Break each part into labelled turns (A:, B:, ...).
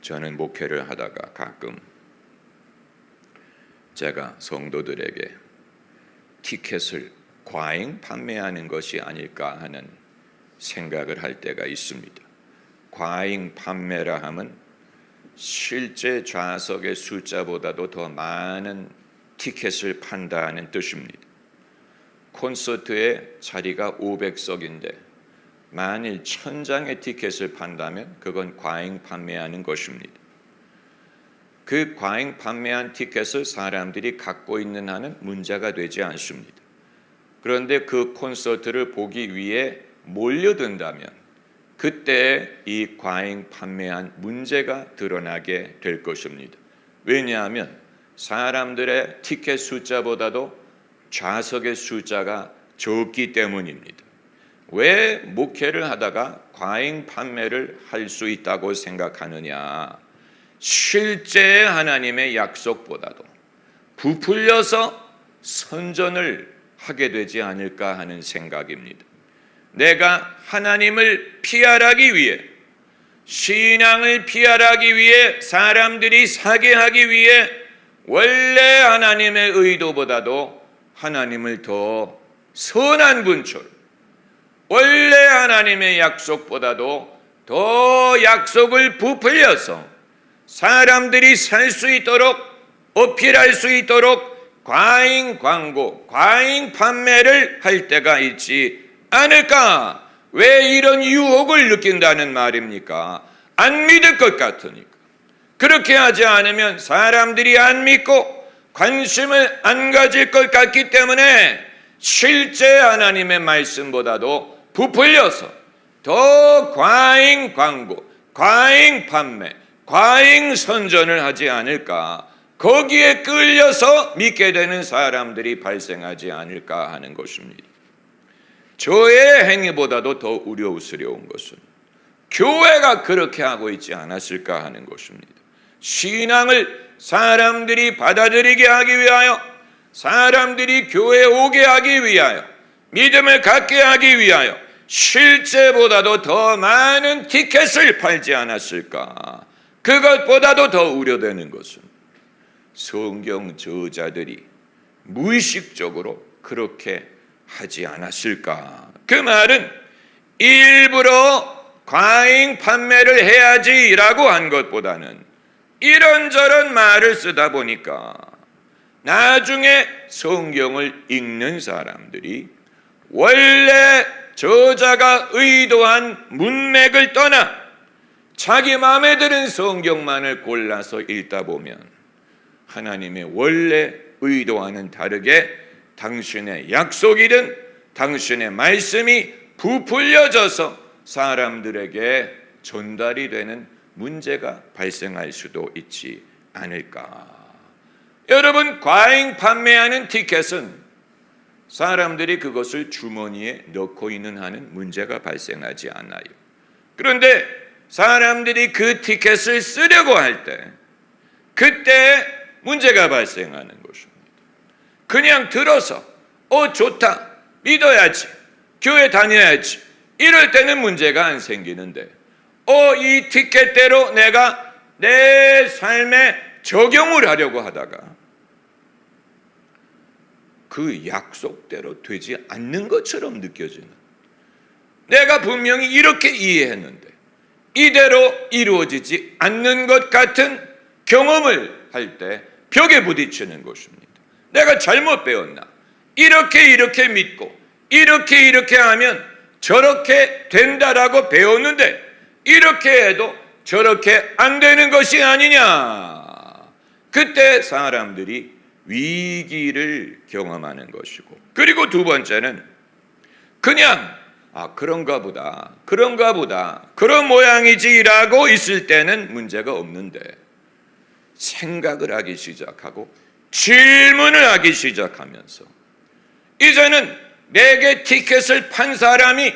A: 저는 목회를 하다가 가끔 제가 성도들에게 티켓을 과잉 판매하는 것이 아닐까 하는 생각을 할 때가 있습니다. 과잉 판매라 하면 실제 좌석의 숫자보다도 더 많은 티켓을 판다는 뜻입니다. 콘서트의 자리가 500석인데 만일 1000장의 티켓을 판다면 그건 과잉 판매하는 것입니다. 그 과잉 판매한 티켓을 사람들이 갖고 있는 한은 문제가 되지 않습니다. 그런데 그 콘서트를 보기 위해 몰려든다면 그때 이 과잉 판매한 문제가 드러나게 될 것입니다. 왜냐하면 사람들의 티켓 숫자보다도 좌석의 숫자가 적기 때문입니다. 왜 목회를 하다가 과잉 판매를 할 수 있다고 생각하느냐? 실제 하나님의 약속보다도 부풀려서 선전을 하게 되지 않을까 하는 생각입니다. 내가 하나님을 피하기 위해, 신앙을 피하기 위해, 사람들이 사게 하기 위해 원래 하나님의 의도보다도 하나님을 더 선한 분처럼, 원래 하나님의 약속보다도 더 약속을 부풀려서 사람들이 살 수 있도록, 어필할 수 있도록 과잉 광고, 과잉 판매를 할 때가 있지 않을까? 왜 이런 유혹을 느낀다는 말입니까? 안 믿을 것 같으니까. 그렇게 하지 않으면 사람들이 안 믿고 관심을 안 가질 것 같기 때문에 실제 하나님의 말씀보다도 부풀려서 더 과잉 광고, 과잉 판매, 과잉 선전을 하지 않을까? 거기에 끌려서 믿게 되는 사람들이 발생하지 않을까 하는 것입니다. 저의 행위보다도 더 우려스러운 것은 교회가 그렇게 하고 있지 않았을까 하는 것입니다. 신앙을 사람들이 받아들이게 하기 위하여, 사람들이 교회에 오게 하기 위하여, 믿음을 갖게 하기 위하여 실제보다도 더 많은 티켓을 팔지 않았을까? 그것보다도 더 우려되는 것은 성경 저자들이 무의식적으로 그렇게 하지 않았을까? 그 말은 일부러 과잉 판매를 해야지라고 한 것보다는 이런저런 말을 쓰다 보니까 나중에 성경을 읽는 사람들이 원래 저자가 의도한 문맥을 떠나 자기 마음에 드는 성경만을 골라서 읽다 보면 하나님의 원래 의도와는 다르게 당신의 약속이든 당신의 말씀이 부풀려져서 사람들에게 전달이 되는 문제가 발생할 수도 있지 않을까. 여러분, 과잉 판매하는 티켓은 사람들이 그것을 주머니에 넣고 있는 한은 문제가 발생하지 않아요. 그런데 사람들이 그 티켓을 쓰려고 할 때 그때 문제가 발생하는 것입니다. 그냥 들어서 좋다, 믿어야지, 교회 다녀야지 이럴 때는 문제가 안 생기는데 이 티켓대로 내가 내 삶에 적용을 하려고 하다가 그 약속대로 되지 않는 것처럼 느껴지는, 내가 분명히 이렇게 이해했는데 이대로 이루어지지 않는 것 같은 경험을 할 때 벽에 부딪히는 것입니다. 내가 잘못 배웠나? 이렇게 믿고 이렇게 하면 저렇게 된다라고 배웠는데 이렇게 해도 저렇게 안 되는 것이 아니냐? 그때 사람들이 위기를 경험하는 것이고, 그리고 두 번째는 그냥 그런가 보다 그런 모양이지라고 있을 때는 문제가 없는데 생각을 하기 시작하고 질문을 하기 시작하면서 이제는 내게 티켓을 판 사람이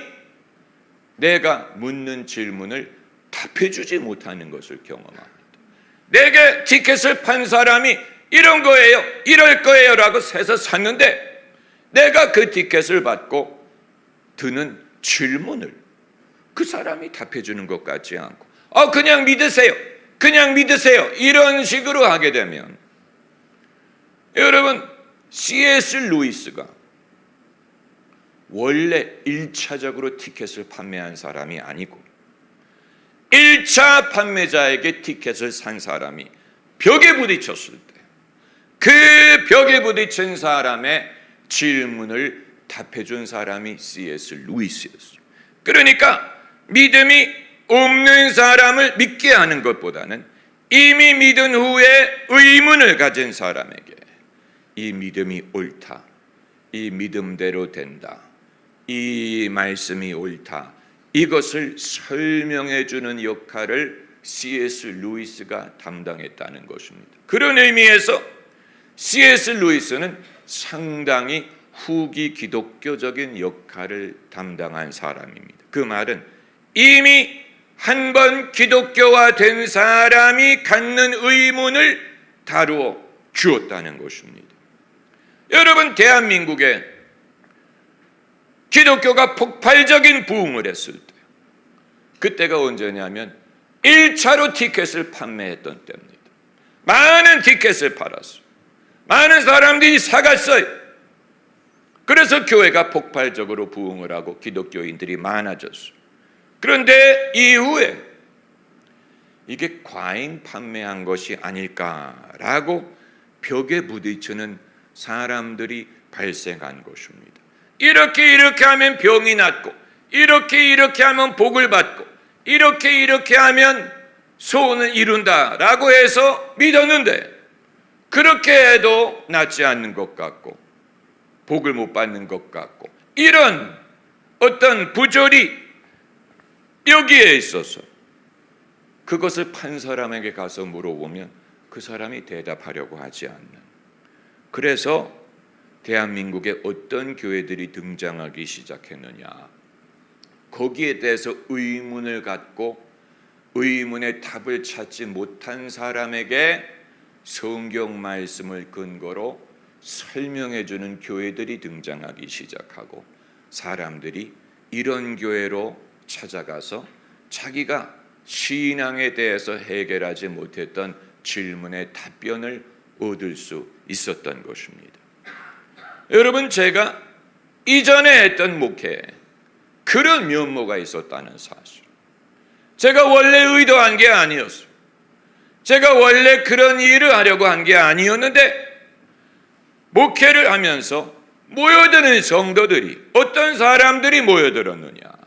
A: 내가 묻는 질문을 답해주지 못하는 것을 경험합니다. 내게 티켓을 판 사람이 이런 거예요, 이럴 거예요 라고 해서 샀는데 내가 그 티켓을 받고 드는 질문을 그 사람이 답해주는 것 같지 않고 그냥 믿으세요, 그냥 믿으세요. 이런 식으로 하게 되면 여러분, C.S. 루이스가 원래 1차적으로 티켓을 판매한 사람이 아니고 1차 판매자에게 티켓을 산 사람이 벽에 부딪혔을 때 그 벽에 부딪힌 사람의 질문을 답해준 사람이 C.S. 루이스였어요. 그러니까 믿음이 없는 사람을 믿게 하는 것보다는 이미 믿은 후에 의문을 가진 사람에게 이 믿음이 옳다, 이 믿음대로 된다, 이 말씀이 옳다, 이것을 설명해 주는 역할을 C.S. 루이스가 담당했다는 것입니다. 그런 의미에서 C.S. 루이스는 상당히 후기 기독교적인 역할을 담당한 사람입니다. 그 말은 이미 한 번 기독교화 된 사람이 갖는 의문을 다루어 주었다는 것입니다. 여러분, 대한민국에 기독교가 폭발적인 부흥을 했을 때, 그때가 언제냐면 1차로 티켓을 판매했던 때입니다. 많은 티켓을 팔았어요. 많은 사람들이 사갔어요. 그래서 교회가 폭발적으로 부흥을 하고 기독교인들이 많아졌어요. 그런데 이후에 이게 과잉 판매한 것이 아닐까라고 벽에 부딪히는 사람들이 발생한 것입니다. 이렇게 하면 병이 낫고, 이렇게 하면 복을 받고, 이렇게 하면 소원을 이룬다라고 해서 믿었는데, 그렇게 해도 낫지 않는 것 같고 복을 못 받는 것 같고, 이런 어떤 부조리 여기에 있어서 그것을 판 사람에게 가서 물어보면 그 사람이 대답하려고 하지 않는, 그래서 대한민국에 어떤 교회들이 등장하기 시작했느냐, 거기에 대해서 의문을 갖고 의문의 답을 찾지 못한 사람에게 성경 말씀을 근거로 설명해 주는 교회들이 등장하기 시작하고, 사람들이 이런 교회로 찾아가서 자기가 신앙에 대해서 해결하지 못했던 질문의 답변을 얻을 수 있었던 것입니다. 여러분, 제가 이전에 했던 목회에 그런 면모가 있었다는 사실, 제가 원래 의도한 게 아니었어요. 제가 원래 그런 일을 하려고 한 게 아니었는데, 목회를 하면서 모여드는 성도들이, 어떤 사람들이 모여들었느냐,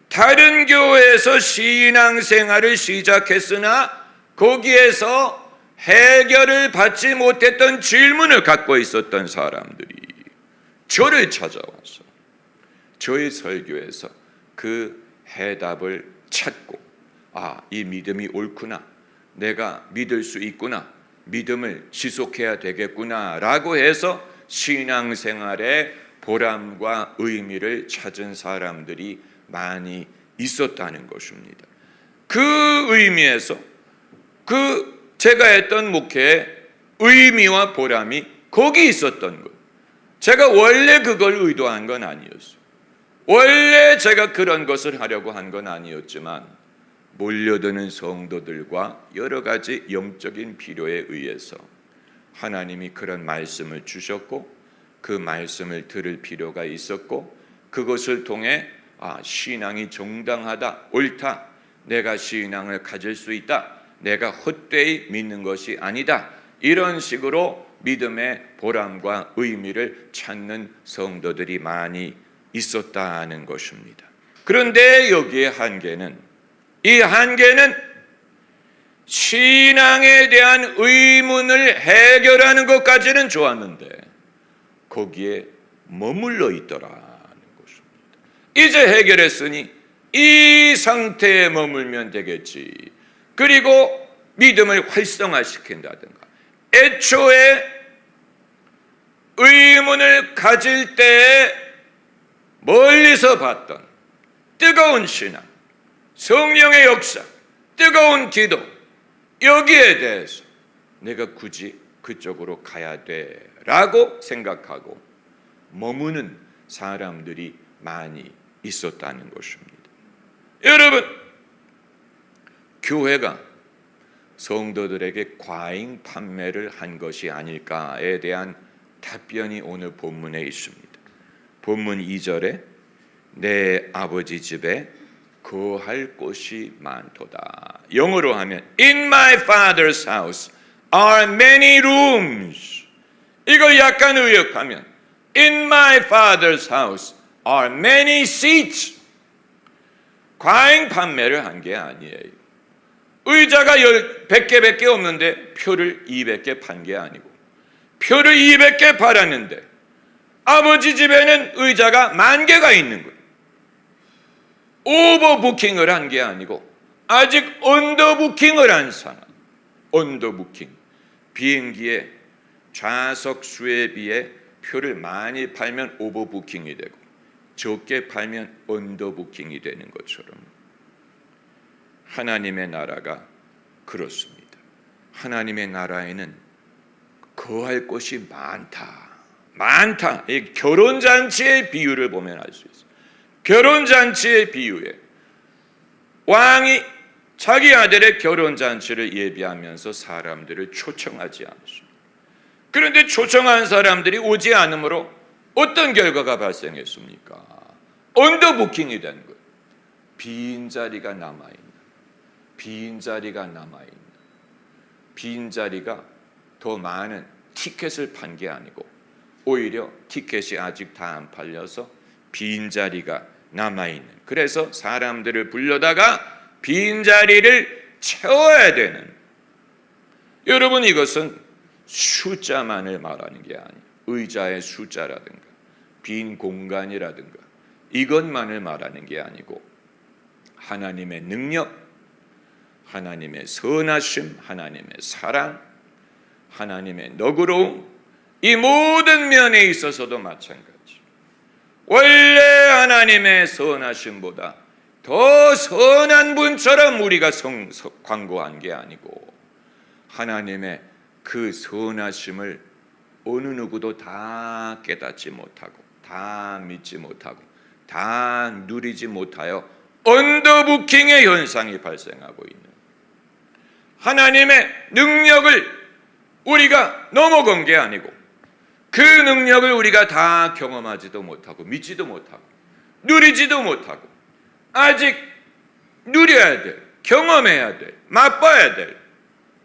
A: 다른 교회에서 신앙생활을 시작했으나 거기에서 해결을 받지 못했던 질문을 갖고 있었던 사람들이 저를 찾아와서 저의 설교에서 그 해답을 찾고, 이 믿음이 옳구나, 내가 믿을 수 있구나, 믿음을 지속해야 되겠구나 라고 해서 신앙생활의 보람과 의미를 찾은 사람들이 많이 있었다는 것입니다. 그 의미에서 제가 했던 목회의 의미와 보람이 거기 있었던 것, 제가 원래 그걸 의도한 건 아니었어요. 원래 제가 그런 것을 하려고 한 건 아니었지만 몰려드는 성도들과 여러 가지 영적인 필요에 의해서 하나님이 그런 말씀을 주셨고, 그 말씀을 들을 필요가 있었고, 그것을 통해 신앙이 정당하다, 옳다, 내가 신앙을 가질 수 있다, 내가 헛되이 믿는 것이 아니다, 이런 식으로 믿음의 보람과 의미를 찾는 성도들이 많이 있었다는 것입니다. 그런데 여기에 이 한계는 신앙에 대한 의문을 해결하는 것까지는 좋았는데 거기에 머물러 있더라는 것입니다. 이제 해결했으니 이 상태에 머물면 되겠지. 그리고 믿음을 활성화시킨다든가, 애초에 의문을 가질 때에 멀리서 봤던 뜨거운 신앙, 성령의 역사, 뜨거운 기도, 여기에 대해서 내가 굳이 그쪽으로 가야 돼라고 생각하고 머무는 사람들이 많이 있었다는 것입니다. 여러분, 교회가 성도들에게 과잉 판매를 한 것이 아닐까에 대한 답변이 오늘 본문에 있습니다. 본문 2절에 내 아버지 집에 거할 곳이 많도다. 영어로 하면 In my father's house are many rooms. 이걸 약간 의역하면 In my father's house are many seats. 과잉 판매를 한 게 아니에요. 의자가 100개밖에 없는데 표를 200개 판 게 아니고, 표를 200개 팔았는데 아버지 집에는 의자가 10,000개가 있는 거예요. 오버부킹을 한 게 아니고 아직 언더부킹을 한 상황. 언더부킹. 비행기의 좌석 수에 비해 표를 많이 팔면 오버부킹이 되고 적게 팔면 언더부킹이 되는 것처럼 하나님의 나라가 그렇습니다. 하나님의 나라에는 거할 곳이 많다. 많다. 이 결혼잔치의 비유를 보면 알 수 있어요. 결혼잔치의 비유에 왕이 자기 아들의 결혼잔치를 예비하면서 사람들을 초청하지 않습니다. 그런데 초청한 사람들이 오지 않으므로 어떤 결과가 발생했습니까? 언더부킹이 된 거예요. 빈자리가 남아있는, 빈자리가 남아있는, 빈자리가 더 많은 티켓을 판 게 아니고 오히려 티켓이 아직 다 안 팔려서 빈자리가 남아있는, 그래서 사람들을 불러다가 빈자리를 채워야 되는. 여러분, 이것은 숫자만을 말하는 게 아니에요. 의자의 숫자라든가 빈 공간이라든가 이것만을 말하는 게 아니고 하나님의 능력, 하나님의 선하심, 하나님의 사랑, 하나님의 너그러움, 이 모든 면에 있어서도 마찬가지. 원래 하나님의 선하심보다 더 선한 분처럼 우리가 광고한 게 아니고 하나님의 그 선하심을 어느 누구도 다 깨닫지 못하고 다 믿지 못하고 다 누리지 못하여 언더부킹의 현상이 발생하고 있는, 하나님의 능력을 우리가 넘어간 게 아니고 그 능력을 우리가 다 경험하지도 못하고 믿지도 못하고 누리지도 못하고 아직 누려야 될, 경험해야 될, 맛봐야 될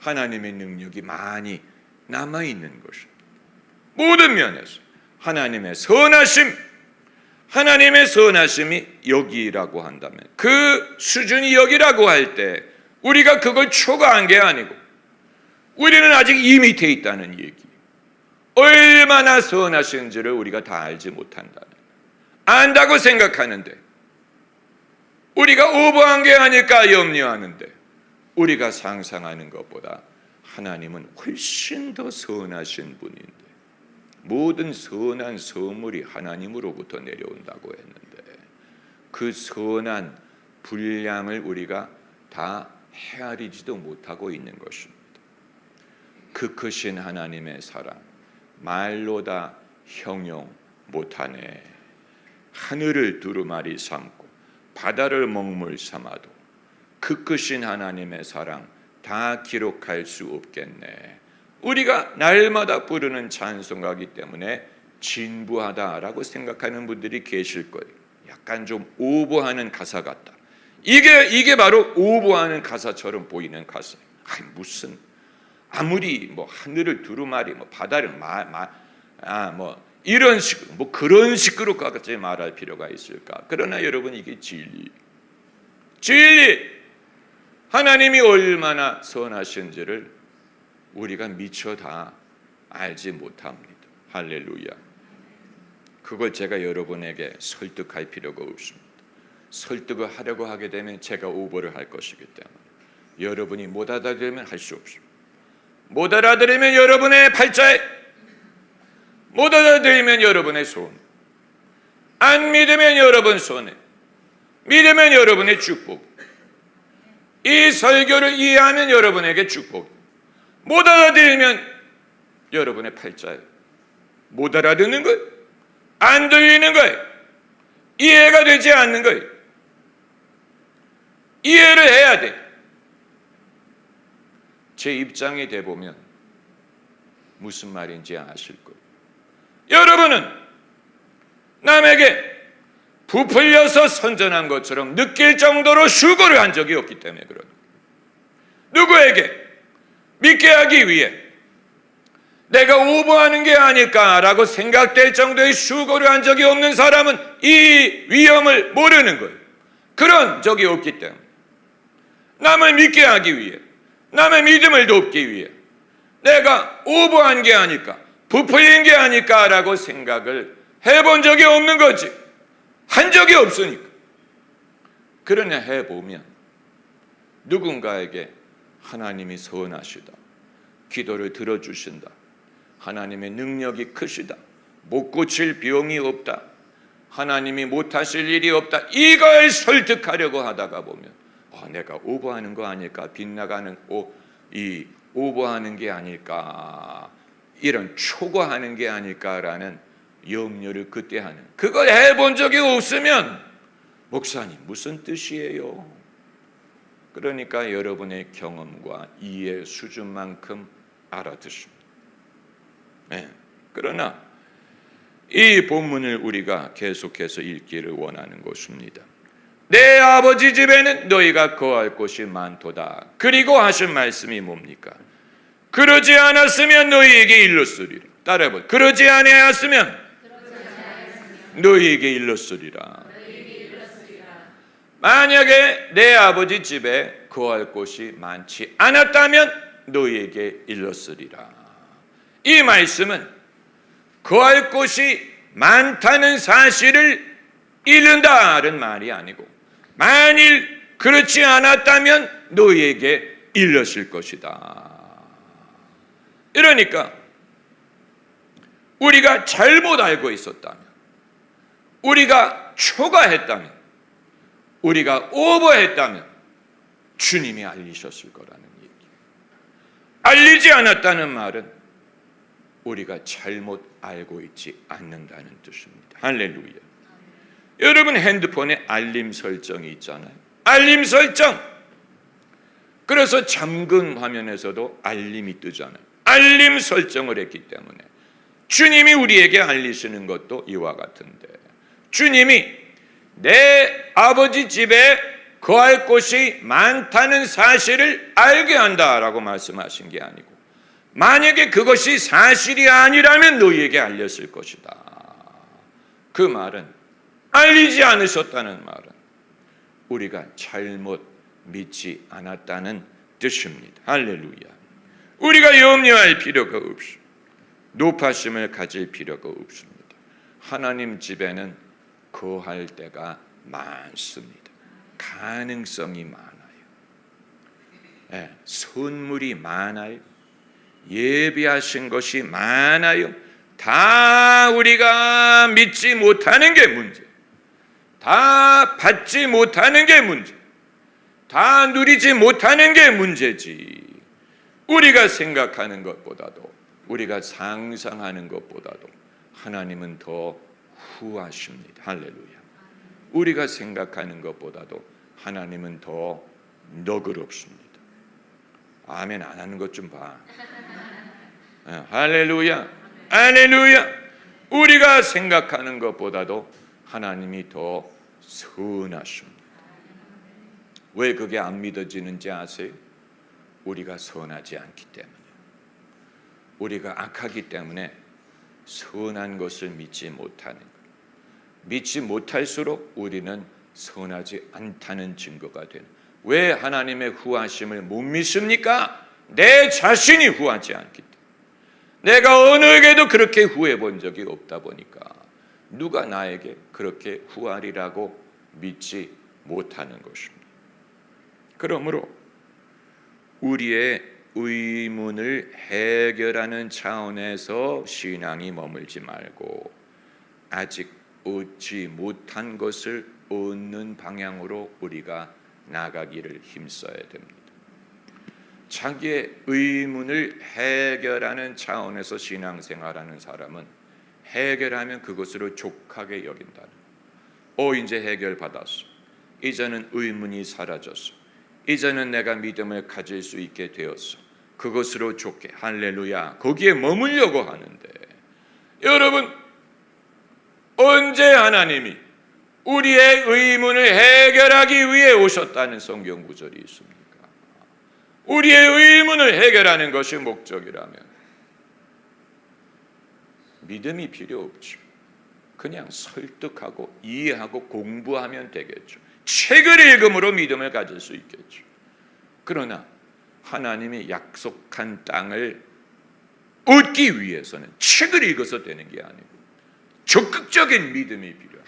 A: 하나님의 능력이 많이 남아있는 것입니다. 모든 면에서 하나님의 선하심, 하나님의 선하심이 여기라고 한다면, 그 수준이 여기라고 할 때 우리가 그걸 초과한 게 아니고 우리는 아직 이 밑에 있다는 얘기. 얼마나 선하신지를 우리가 다 알지 못한다는, 안다고 생각하는데 우리가 오버한 게 아닐까 염려하는데 우리가 상상하는 것보다 하나님은 훨씬 더 선하신 분인데 모든 선한 선물이 하나님으로부터 내려온다고 했는데 그 선한 분량을 우리가 다 헤아리지도 못하고 있는 것입니다. 그 크신 하나님의 사랑 말로 다 형용 못하네. 하늘을 두루마리 삼고 바다를 먹물 삼아도 그 크신 하나님의 사랑 다 기록할 수 없겠네. 우리가 날마다 부르는 찬송가이기 때문에 진부하다라고 생각하는 분들이 계실 거예요. 약간 좀 오버하는 가사 같다. 이게 바로 오버하는 가사처럼 보이는 가사예요. 무슨 아무리 뭐 하늘을 두루마리 뭐 바다를 뭐 이런 식으로 뭐 그런 식으로까지 말할 필요가 있을까? 그러나 여러분, 이게 진리. 하나님이 얼마나 선하신지를 우리가 미처 다 알지 못합니다. 할렐루야. 그걸 제가 여러분에게 설득할 필요가 없습니다. 설득을 하려고 하게 되면 제가 오버를 할 것이기 때문에 여러분이 못 알아들으면 할 수 없습니다. 못 알아들으면 여러분의 팔자에, 못 알아들으면 여러분의 손, 안 믿으면 여러분 손에, 믿으면 여러분의 축복. 이 설교를 이해하면 여러분에게 축복. 못 알아들으면 여러분의 팔자에. 못 알아듣는 거예요. 안 들리는 거예요. 이해가 되지 않는 거예요. 이해를 해야 돼. 제 입장이 돼 보면 무슨 말인지 아실 거예요. 여러분은 남에게 부풀려서 선전한 것처럼 느낄 정도로 수고를 한 적이 없기 때문에 그런 거예요. 누구에게 믿게 하기 위해 내가 오버하는 게 아닐까라고 생각될 정도의 수고를 한 적이 없는 사람은 이 위험을 모르는 거예요. 그런 적이 없기 때문에 남을 믿게 하기 위해, 남의 믿음을 돕기 위해 내가 오버한 게 아닐까, 부풀린 게 아닐까라고 생각을 해본 적이 없는 거지. 한 적이 없으니까. 그러냐 해보면 누군가에게 하나님이 선하시다, 기도를 들어주신다, 하나님의 능력이 크시다, 못 고칠 병이 없다, 하나님이 못하실 일이 없다, 이걸 설득하려고 하다가 보면 내가 오버하는 거 아닐까, 빗나가는 이 오버하는 게 아닐까, 이런 초과하는 게 아닐까라는 염려를 그때 하는, 그걸 해본 적이 없으면 목사님 무슨 뜻이에요? 그러니까 여러분의 경험과 이해 수준만큼 알아듣습니다. 네. 그러나 이 본문을 우리가 계속해서 읽기를 원하는 것입니다. 내 아버지 집에는 너희가 거할 곳이 많도다. 그리고 하신 말씀이 뭡니까? 그러지 않았으면 너희에게 일렀으리라. 따라해봐. 그러지 아니하였으면 너희에게 일렀으리라. 만약에 내 아버지 집에 거할 곳이 많지 않았다면 너희에게 일렀으리라. 이 말씀은 거할 곳이 많다는 사실을 이른다는 말이 아니고, 만일 그렇지 않았다면 너희에게 일렀을 것이다. 이러니까 우리가 잘못 알고 있었다면, 우리가 초과했다면, 우리가 오버했다면 주님이 알리셨을 거라는 얘기. 알리지 않았다는 말은 우리가 잘못 알고 있지 않는다는 뜻입니다. 할렐루야. 여러분 핸드폰에 알림 설정이 있잖아요. 알림 설정. 그래서 잠금 화면에서도 알림이 뜨잖아요. 알림 설정을 했기 때문에 주님이 우리에게 알리시는 것도 이와 같은데, 주님이 내 아버지 집에 거할 곳이 많다는 사실을 알게 한다라고 말씀하신 게 아니고, 만약에 그것이 사실이 아니라면 너희에게 알렸을 것이다. 그 말은, 알리지 않으셨다는 말은 우리가 잘못 믿지 않았다는 뜻입니다. 할렐루야. 우리가 염려할 필요가 없습니다. 높아심을 가질 필요가 없습니다. 하나님 집에는 거할 때가 많습니다. 가능성이 많아요. 네, 선물이 많아요. 예비하신 것이 많아요. 다 우리가 믿지 못하는 게 문제, 다 받지 못하는 게 문제, 다 누리지 못하는 게 문제지. 우리가 생각하는 것보다도, 우리가 상상하는 것보다도 하나님은 더 후하십니다. 할렐루야. 우리가 생각하는 것보다도 하나님은 더 너그럽습니다. 아멘 안 하는 것 좀 봐. 할렐루야. 할렐루야. 우리가 생각하는 것보다도 하나님이 더 선하십니다. 왜 그게 안 믿어지는지 아세요? 우리가 선하지 않기 때문에, 우리가 악하기 때문에 선한 것을 믿지 못하는 것. 믿지 못할수록 우리는 선하지 않다는 증거가 되는. 왜 하나님의 후하심을 못 믿습니까? 내 자신이 후하지 않기 때문에. 내가 어느에게도 그렇게 후해 본 적이 없다 보니까 누가 나에게 그렇게 후하리라고 믿지 못하는 것입니다. 그러므로 우리의 의문을 해결하는 차원에서 신앙이 머물지 말고 아직 얻지 못한 것을 얻는 방향으로 우리가 나가기를 힘써야 됩니다. 자기의 의문을 해결하는 차원에서 신앙생활하는 사람은 해결하면 그것으로 족하게 여긴다는 거예요. 이제 해결받았어. 이제는 의문이 사라졌어. 이제는 내가 믿음을 가질 수 있게 되었어. 그것으로 좋게 할렐루야 거기에 머물려고 하는데 여러분 언제 하나님이 우리의 의문을 해결하기 위해 오셨다는 성경 구절이 있습니까? 우리의 의문을 해결하는 것이 목적이라면 믿음이 필요 없죠. 그냥 설득하고 이해하고 공부하면 되겠죠. 책을 읽음으로 믿음을 가질 수 있겠죠. 그러나 하나님이 약속한 땅을 얻기 위해서는 책을 읽어서 되는 게 아니고 적극적인 믿음이 필요합니다.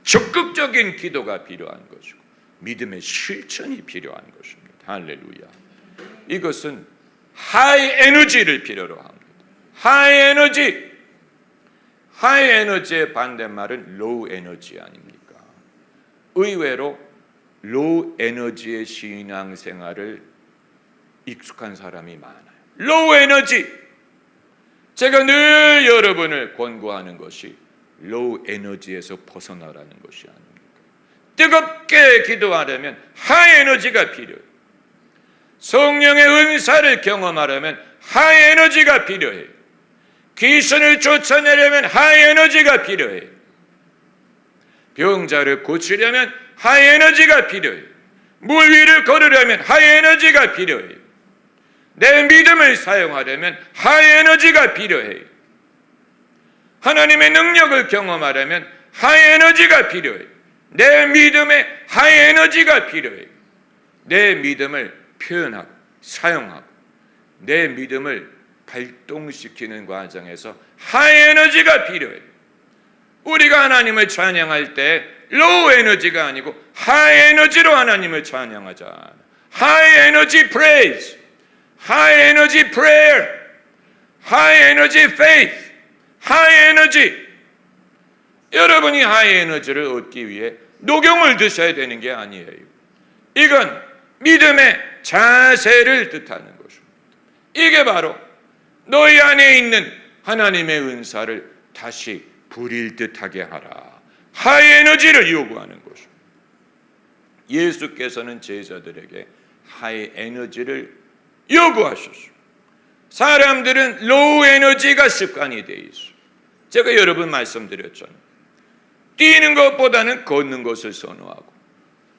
A: 적극적인 기도가 필요한 것이고 믿음의 실천이 필요한 것입니다. 할렐루야. 이것은 하이 에너지를 필요로 합니다. 하이 에너지. 하이 에너지의 반대말은 로우 에너지 아닙니까? 의외로 로우 에너지의 신앙생활을 익숙한 사람이 많아요. 로우 에너지. 제가 늘 여러분을 권고하는 것이 로우 에너지에서 벗어나라는 것이 아닙니까? 뜨겁게 기도하려면 하이 에너지가 필요해요. 성령의 은사를 경험하려면 하이 에너지가 필요해요. 귀신을 쫓아내려면 하이 에너지가 필요해요. 병자를 고치려면 하이 에너지가 필요해요. 물 위를 걸으려면 하이 에너지가 필요해요. 내 믿음을 사용하려면 하이 에너지가 필요해요. 하나님의 능력을 경험하려면 하이 에너지가 필요해요. 내 믿음에 하이 에너지가 필요해요. 내 믿음을 표현하고 사용하고 내 믿음을 발동시키는 과정에서 하이 에너지가 필요해요. 우리가 하나님을 찬양할 때 로우 에너지가 아니고 하이 에너지로 하나님을 찬양하자. 하이 에너지 프레이즈, 하이 에너지 프레이어, 하이 에너지 페이스, 하이 에너지. 여러분이 하이 에너지를 얻기 위해 녹용을 드셔야 되는 게 아니에요. 이건 믿음의 자세를 뜻하는 것입니다. 이게 바로 너희 안에 있는 하나님의 은사를 다시 부릴 듯하게 하라. 하이 에너지를 요구하는 것입니다. 예수께서는 제자들에게 하이 에너지를 요구하셨습니다. 사람들은 로우 에너지가 습관이 되어 있어요. 제가 여러 번 말씀드렸잖아요. 뛰는 것보다는 걷는 것을 선호하고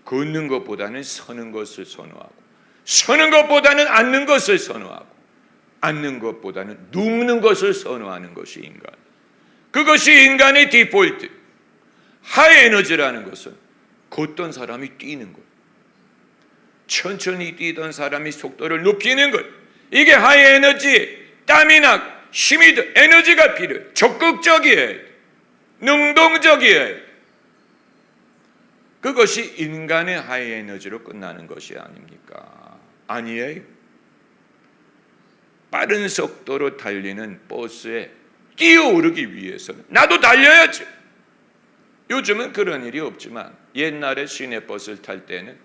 A: 걷는 것보다는 서는 것을 선호하고 서는 것보다는 앉는 것을 선호하고 앉는 것보다는 눕는 것을 선호하는 것이 인간. 그것이 인간의 디폴트. 하이 에너지라는 것은 걷던 사람이 뛰는 것, 천천히 뛰던 사람이 속도를 높이는 것. 이게 하이 에너지. 땀이 나고 힘이 들 에너지가 필요해. 적극적이에요. 능동적이에요. 그것이 인간의 하이 에너지로 끝나는 것이 아닙니까? 아니에요. 빠른 속도로 달리는 버스에 뛰어오르기 위해서는 나도 달려야지. 요즘은 그런 일이 없지만 옛날에 시내버스를 탈 때는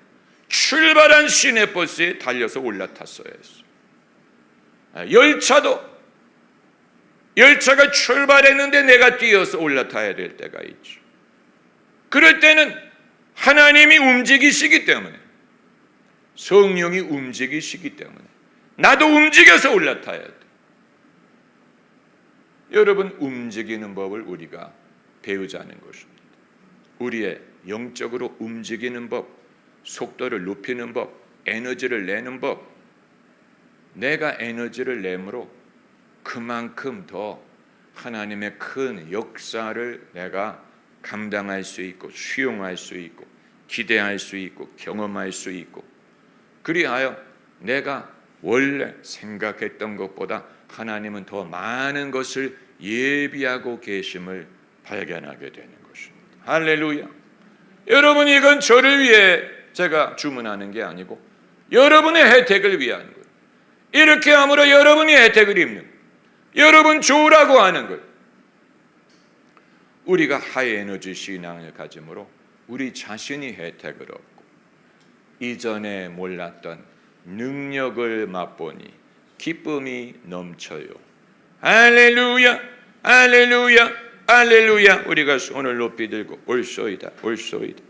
A: 출발한 시내버스에 달려서 올라탔어야 했어요. 열차가 출발했는데 내가 뛰어서 올라타야 될 때가 있죠. 그럴 때는 하나님이 움직이시기 때문에, 성령이 움직이시기 때문에 나도 움직여서 올라타야 돼. 여러분, 움직이는 법을 우리가 배우자는 것입니다. 우리의 영적으로 움직이는 법, 속도를 높이는 법, 에너지를 내는 법. 내가 에너지를 내므로 그만큼 더 하나님의 큰 역사를 내가 감당할 수 있고 수용할 수 있고 기대할 수 있고 경험할 수 있고, 그리하여 내가 원래 생각했던 것보다 하나님은 더 많은 것을 예비하고 계심을 발견하게 되는 것입니다. 할렐루야. 여러분, 이건 저를 위해 제가 주문하는 게 아니고 여러분의 혜택을 위한 거예요. 이렇게 함으로 여러분이 혜택을 입는 거예요. 여러분 좋으라고 하는 거예요. 우리가 하이 에너지 신앙을 가짐으로 우리 자신이 혜택을 얻고 이전에 몰랐던 능력을 맛보니 기쁨이 넘쳐요. 할렐루야, 할렐루야, 할렐루야. 우리가 손을 높이 들고 올소이다, 올소이다.